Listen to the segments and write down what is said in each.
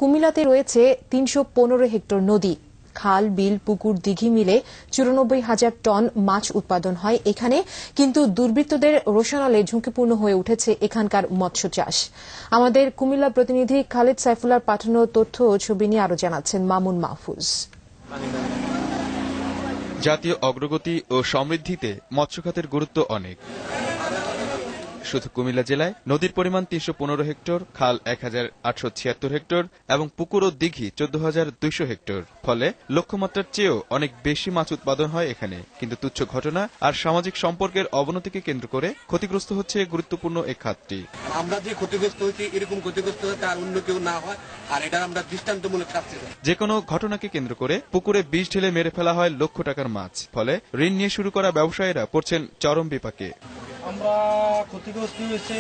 কুমিল্লাতে রয়েছে ৩১৫ হেক্টর নদী, খাল, বিল, পুকুর, দিঘি মিলে ৯৪,০০০ টন মাছ উৎপাদন হয় এখানে। কিন্তু দুর্বৃত্তদের রোষানলে ঝুঁকিপূর্ণ হয়ে উঠেছে এখানকার মৎস্য চাষ। আমাদের কুমিল্লা প্রতিনিধি খালেদ সাইফুল্লাহর পাঠানো তথ্য ও ছবি নিয়ে আরো জানাচ্ছেন মামুন মাহফুজ। জাতীয় অগ্রগতি ও সমৃদ্ধিতে মৎস্য খাতের গুরুত্ব অনেক। শুধু কুমিল্লা জেলায় নদীর পরিমাণ ৩১৫ হেক্টর, খাল ১,৮৭৬ হেক্টর এবং পুকুর ও দিঘি ১৪,২০০ হেক্টর। ফলে লক্ষ্যমাত্রার চেয়েও অনেক বেশি মাছ উৎপাদন হয় এখানে। কিন্তু তুচ্ছ ঘটনা আর সামাজিক সম্পর্কের অবনতিকে কেন্দ্র করে ক্ষতিগ্রস্ত হচ্ছে গুরুত্বপূর্ণ এই খাতটি। আমরা যে ক্ষতিগ্রস্ত হয়েছি, এরকম ক্ষতিগ্রস্ত যাতে আর অন্য কেউ না হয়, আর এটা আমরা দৃষ্টান্তমূলক শাস্তি দেব। যে কোনো ঘটনাকে কেন্দ্র করে পুকুরে বিষ ঢেলে মেরে ফেলা হয় লক্ষ টাকার মাছ। ফলে ঋণ নিয়ে শুরু করা ব্যবসায়ীরা পড়ছেন চরম বিপাকে। আমরা ক্ষতিগ্রস্ত হয়েছে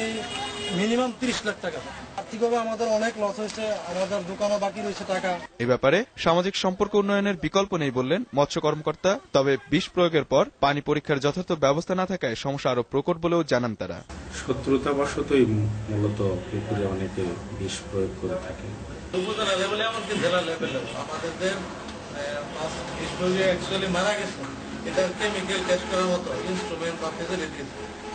মিনিমাম ৩০ লাখ টাকা। আর্থিকভাবে আমাদের অনেক লস হয়েছে, আমাদের দোকানও বাকি রয়েছে টাকা। এ ব্যাপারে সামাজিক সম্পর্ক উন্নয়নের বিকল্প নেই বললেন মৎস্য কর্মকর্তা। তবে বিষ প্রয়োগের পর পানি পরীক্ষার যথার্থ ব্যবস্থা না থাকায় সমস্যা আরো প্রকট বলেও জানান তারা। শত্রুতাবশতই মূলত পুকুরে অনেকে বিষ প্রয়োগ করে থাকে। উপজেলা লেভেলে এমনকি জেলা লেভেলে আমাদের যে মাছ বিষ প্রয়োগে অ্যাকচুয়ালি মারা গেছে, এটা কেমিক্যাল টেস্ট করার মতো ইনস্ট্রুমেন্ট বা ফেসিলিটিস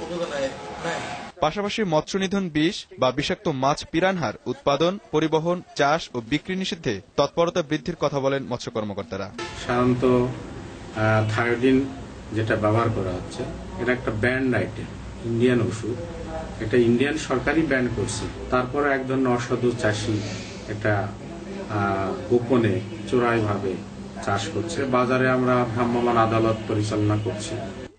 উপজেলায় নাই। পাশাপাশি মৎস্য নিধন বিষ বা বিষাক্ত মাছ পিরানহার উৎপাদন, পরিবহন, চাষ ও বিক্রি নিষিদ্ধে তৎপরতা বৃদ্ধির কথা বলেন মৎস্য কর্মকর্তারা। সাধারণত থায়োডিন যেটা ব্যবহার করা হচ্ছে, এটা একটা ব্যান্ড আইটেম, ইন্ডিয়ান ওষুধ। এটা ইন্ডিয়ান সরকারই ব্যান করছে। তারপরে এক ধরনের অসাধু চাষি এটা গোপনে চোরাইভাবে চাষ করছে। বাজারে আমরা ভ্রাম্যমাণ আদালত পরিচালনা করছি।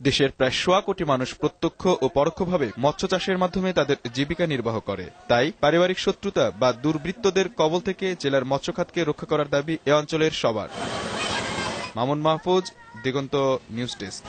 দেশের প্রায় ১০০ কোটি মানুষ প্রত্যক্ষ ও পরোক্ষভাবে মৎস্য চাষের মাধ্যমে তাদের জীবিকা নির্বাহ করে। তাই পারিবারিক শত্রুতা বা দুর্বৃত্তদের কবল থেকে জেলার মৎস্য খাতকে রক্ষা করার দাবি এ অঞ্চলের সবার। মামুন মাহফুজ, দিগন্ত নিউজ ডেস্ক।